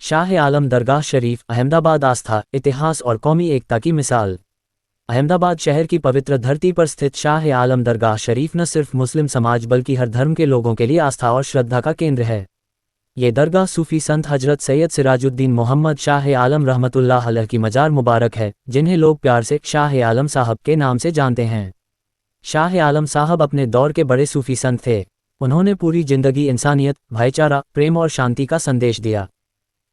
शाह आलम दरगाह शरीफ अहमदाबाद आस्था, इतिहास और कौमी एकता की मिसाल। अहमदाबाद शहर की पवित्र धरती पर स्थित शाह आलम दरगाह शरीफ न सिर्फ मुस्लिम समाज बल्कि हर धर्म के लोगों के लिए आस्था और श्रद्धा का केंद्र है। ये दरगाह सूफी संत हजरत सैयद सिराजुद्दीन मोहम्मद शाह आलम रहमतुल्लाह अलैह की मजार मुबारक है, जिन्हें लोग प्यार से शाह आलम साहब के नाम से जानते हैं। शाह आलम साहब अपने दौर के बड़े सूफी संत थे। उन्होंने पूरी जिंदगी इंसानियत, भाईचारा, प्रेम और शांति का संदेश दिया।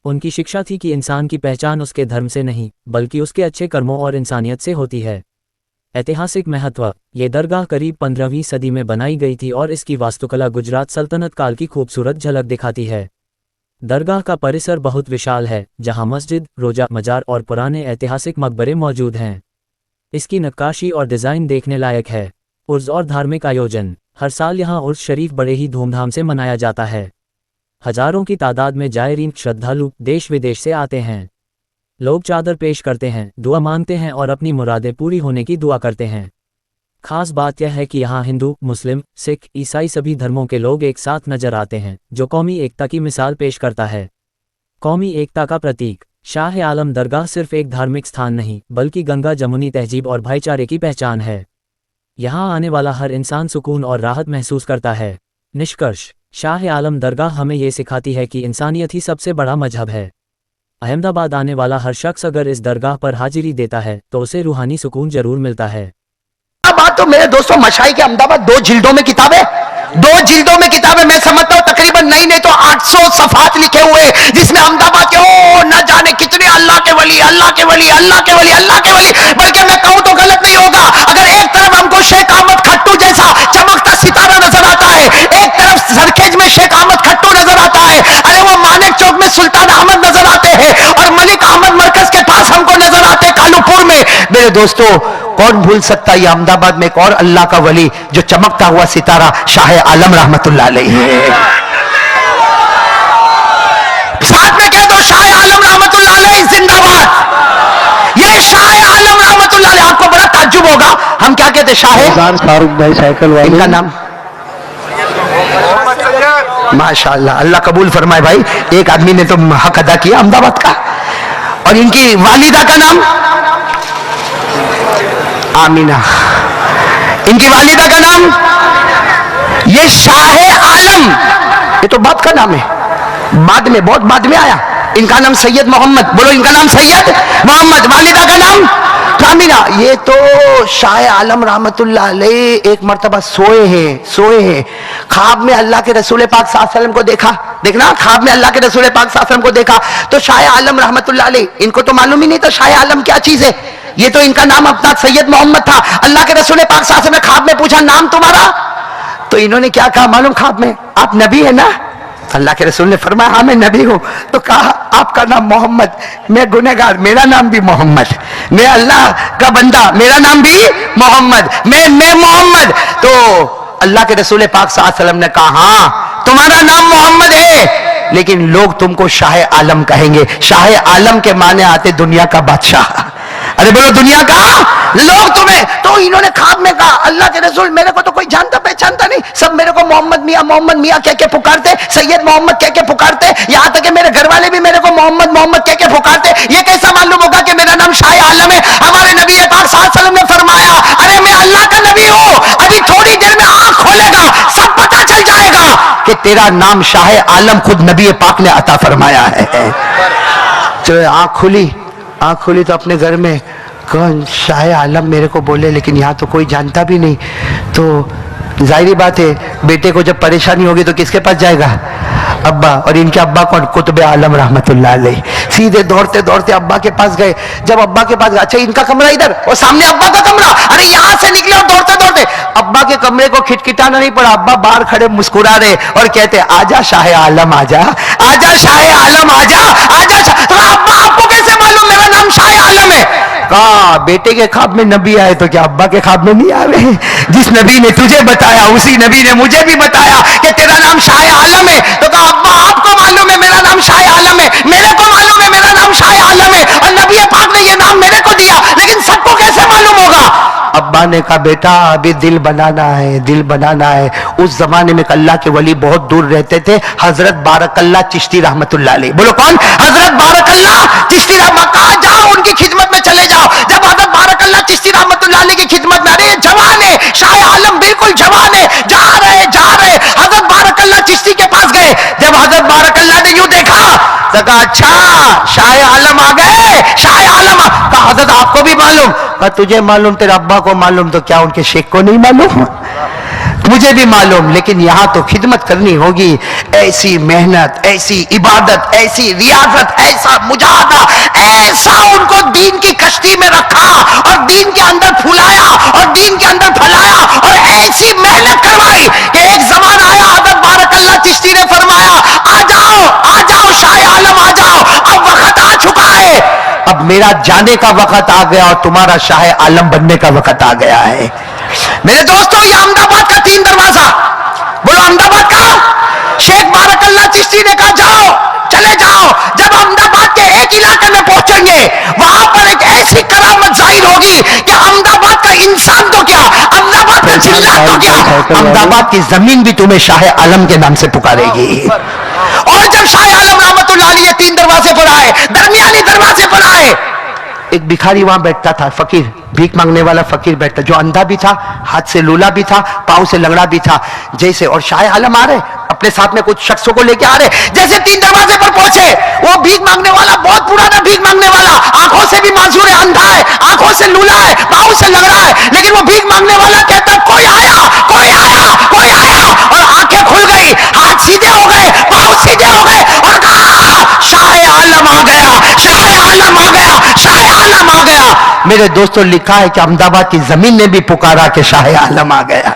उनकी शिक्षा थी कि इंसान की पहचान उसके धर्म से नहीं बल्कि उसके अच्छे कर्मों और इंसानियत से होती है। ऐतिहासिक महत्व। ये दरगाह करीब 15वीं सदी में बनाई गई थी और इसकी वास्तुकला गुजरात सल्तनत काल की खूबसूरत झलक दिखाती है। दरगाह का परिसर बहुत विशाल है, जहां मस्जिद, रोजा, मजार और पुराने ऐतिहासिक मकबरे मौजूद हैं। इसकी नक्काशी और डिज़ाइन देखने लायक है। उर्स और धार्मिक आयोजन। हर साल यहाँ उर्स शरीफ बड़े ही धूमधाम से मनाया जाता है। हजारों की तादाद में जायरीन श्रद्धालु देश विदेश से आते हैं। लोग चादर पेश करते हैं, दुआ मांगते हैं और अपनी मुरादें पूरी होने की दुआ करते हैं। खास बात यह है कि यहाँ हिंदू, मुस्लिम, सिख, ईसाई सभी धर्मों के लोग एक साथ नजर आते हैं, जो कौमी एकता की मिसाल पेश करता है। कौमी एकता का प्रतीक। शाह आलम दरगाह सिर्फ एक धार्मिक स्थान नहीं बल्कि गंगा जमुनी तहजीब और भाईचारे की पहचान है। यहाँ आने वाला हर इंसान सुकून और राहत महसूस करता है। निष्कर्ष। शाह आलम दरगाह हमें ये सिखाती है कि इंसानियत ही सबसे बड़ा मजहब है। अहमदाबाद आने वाला हर शख्स अगर इस दरगाह पर हाजिरी देता है तो उसे रूहानी सुकून जरूर मिलता है। बात तो मेरे दोस्तों, मशाइख अहमदाबाद 2 जिल्दों में किताबें, 2 जिल्दों में किताबें। मैं समझता हूँ तकरीबन नहीं तो 800 सफात लिखे हुए, जिसमें अहमदाबाद के न जाने कितने अल्लाह के वली, अल्लाह के वली, अल्लाह के वली, अल्लाह के वली। बल्कि मैं कहूँ तो गलत नहीं होगा अगर एक तरफ हमको शेख अहमद खट्टू जैसा चमकता सितारा नजर आता है, एक तरफ सरखेज में शेख अहमद खट्टू नजर आता है, अरे वो मानिक चौक में सुल्तान अहमद नजर आते हैं, और मलिक अहमद मरकज के पास हमको नजर आते हैं कालूपुर में। मेरे दोस्तों, कौन भूल सकता है ये अहमदाबाद में एक और अल्लाह का वली जो चमकता हुआ सितारा शाह आलम रहमतुल्लाह अलैह है। साथ में कह दो, शाह आलम रहमतुल्लाह अलैह जिंदाबाद। ये शाह आलम रहमतुल्लाह अलैह। आपको बड़ा ताज्जुब होगा, हम क्या कहते शाह फारूक भाई साइकिल वाले, इनका नाम माशाअल्लाह, अल्लाह कबूल फरमाए भाई। एक आदमी ने तो हक अदा किया अहमदाबाद का। और इनकी वालिदा का नाम आमीना, इनकी वालिदा का नाम ये शाह आलम। ये तो बात का नाम है, बाद में, बहुत बाद में आया। इनका नाम सैयद मोहम्मद, बोलो इनका नाम सैयद मोहम्मद, वालिदा का नाम आमीना। ये तो शाह आलम रहमतुल्लाह अलैह एक मर्तबा सोए हैं ख्वाब में अल्लाह के रसूल पाक सल्लल्लाहु अलैहि वसल्लम को देखा। देखना, ख्वाब में अल्लाह के रसूल पाक सल्लल्लाहु अलैहि वसल्लम को देखा तो शाह आलम रहमतुल्लाह अलैह, इनको तो मालूम ही नहीं था शाह आलम क्या चीज है। ये तो इनका नाम अपना सैयद मोहम्मद था। अल्लाह के रसूल पाक सल्लल्लाहु अलैहि वसल्लम ने ख्वाब में पूछा, नाम तुम्हारा? तो इन्होंने क्या कहा मालूम ख्वाब में? आप नबी है ना? अल्लाह के रसूल ने फरमाया, हाँ मैं नबी हूं। तो कहा, आपका नाम मोहम्मद, मैं गुनहगार, मेरा नाम भी मोहम्मद, मैं अल्लाह का बंदा, मेरा नाम भी मोहम्मद, मैं मोहम्मद। तो अल्लाह के रसूल पाक सल्लल्लाहु अलैहि वसल्लम ने कहा, हाँ तुम्हारा नाम मोहम्मद है, लेकिन लोग तुमको शाह आलम कहेंगे। शाह आलम के माने आते दुनिया का बादशाह। अरे बोलो दुनिया का लोग तुम्हें। तो इन्होंने ख्वाब में कहा, अल्लाह के रसूल मेरे को तो कोई जानता पहचानता नहीं, सब मेरे को मोहम्मद मियां कह के पुकारते, सैयद मोहम्मद कह के पुकारते, यहाँ तक कि मेरे घर वाले भी मेरे को मोहम्मद कह के पुकारते। ये कैसा मालूम होगा कि मेरा नाम शाह आलम है? हमारे नबी पाक सल्लल्लाहु अलैहि वसल्लम ने फरमाया, अरे मैं अल्लाह का नबी हूँ, अभी थोड़ी देर में आंख खोलेगा सब पता चल जाएगा कि तेरा नाम शाह आलम खुद नबी पाक ने अता फरमाया है। चलो आंख खुली तो अपने घर में कौन शाह आलम मेरे को बोले, लेकिन यहाँ तो कोई जानता भी नहीं। तो जाहिर बात है, बेटे को जब परेशानी होगी तो किसके पास जाएगा? अब्बा। और इनके अब्बा कौन? कुतुब आलम रहमतुल्लाह अलैह। सीधे दौड़ते दौड़ते अब्बा के पास गए। जब अब्बा के पास गए, अच्छा इनका कमरा इधर और सामने अब्बा का कमरा, अरे यहाँ से निकले और दौड़ते दौड़ते अब्बा के कमरे को खिटखिटाना नहीं पड़ा। अब्बा बाहर खड़े मुस्कुरा रहे और कहते, आजा शाह आलम आजा, आजा शाह आलम आजा, आजा। तो अब्बा आपको कैसे मालूम मेरा नाम शाह आलम है? कहा, बेटे के ख्वाब में नबी आए तो क्या अब्बा के ख्वाब में नहीं आ रहे? जिस नबी ने तुझे बताया उसी नबी ने मुझे भी बताया कि तेरा नाम शाह आलम है। तो कहा, अब्बा आपको मालूम है मेरा नाम शाह आलम है, मेरे को मालूम है मेरा नाम शाह आलम है, और नबी पाक ने ये नाम मेरे को दिया, लेकिन सबको कैसे मालूम होगा? अब्बा نے کہا بیٹا ابھی دل بنانا ہے، دل بنانا ہے۔ اس زمانے میں اللہ کے ولی بہت دور رہتے تھے، حضرت بارک اللہ چشتی رحمت اللہ علیہ، بولو کون؟ حضرت بارک اللہ چشتی رحمت، کہا جاؤ ان کی خدمت میں چلے جاؤ۔ جب حضرت بارک اللہ چشتی رحمت اللہ علیہ کی خدمت میں، ارے جوان ہے، شاہ عالم بالکل جوان ہے، جا رہے حضرت بارک اللہ چشتی کے پاس گئے۔ جب حضرت بارک اللہ نے یوں دیکھا تو کہا اچھا شاہ عالم آ گئے، شاہ عالم کہا حضرت آپ کو بھی معلوم؟ کہا تجھے معلوم، تیرے ابا کو معلوم، تو کیا ان کے شیخ کو نہیں معلوم؟ مجھے بھی معلوم، لیکن یہاں تو خدمت کرنی ہوگی۔ ایسی محنت، ایسی عبادت، ایسی ریاضت، ایسا مجاہدہ، ایسا ان کو دین کی کشتی میں رکھا اور دین کے اندر پھولایا اور دین کے اندر پھیلایا اور ایسی محنت کروائی کہ ایک زمان آیا حضرت بارک اللہ چشتی نے فرمایا آ جاؤ شاہ عالم آ جاؤ، اب وقت آ چکا ہے، اب میرا جانے کا وقت آ گیا اور تمہارا شاہ عالم بننے کا وقت آ گیا ہے۔ میرے دوستو یہ احمد آباد کا 3 دروازہ، بولو احمد آباد کا۔ شیخ بارک اللہ چشتی نے کہا جاؤ، چلے جاؤ۔ جب احمد آباد کے ایک علاقے میں پہنچیں گے وہاں پر ایک ایسی کرامت ظاہر ہوگی کہ احمد آباد کا انسان تو کیا، احمد آباد کا جنات تو کیا، احمد آباد کی زمین بھی تمہیں شاہ عالم کے نام سے پکارے گی۔ اور جب شاہ عالم رحمت اللہ علیہ 3 دروازے پر آئے، درمیانی دروازے پر آئے، ایک بھکاری وہاں بیٹھتا تھا، فقیر، بھیک مانگنے والا فقیر بیٹھتا، جو اندھا بھی تھا، ہاتھ سے لولا بھی تھا، پاؤں سے لنگڑا بھی تھا جیسے، اور شاہ عالم آ رہے اپنے ساتھ میں کچھ شخصوں کو لے کے آ رہے، جیسے 3 دروازے پر پہنچے وہ بھیک مانگنے والا، بہت پرانا بھیک مانگنے والا، آنکھوں سے بھی معذور ہے، اندھا ہے، آنکھوں سے لولا ہے، پاؤں سے لنگڑا ہے، لیکن وہ بھیک مانگنے والا کہتا کوئی آیا کوئی آیا کوئی آیا، اور آنکھیں کھل گئی، ہاتھ سیدھے ہو گئے، پاؤں سیدھے ہو گئے، اور کہا شاہ عالم آ گیا، شاہ عالم آ گیا، شاہ عالم آ گیا۔ میرے دوستوں لکھا ہے کہ احمد آباد کی زمین نے بھی پکارا کہ شاہ عالم آ گیا۔